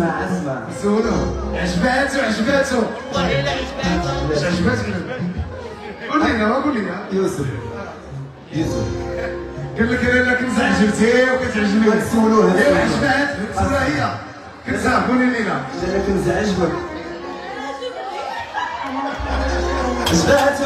اسمع سولو عجباتو والله الا عجباتو. اش عجباتك؟ قول لنا قول لنا. يوسف قال لك انا كنت عجبتي وكتعجبني. غنسولوه ايوا عجبات سولها هي كنت قولي لنا. انا كنت عجبك عجباتو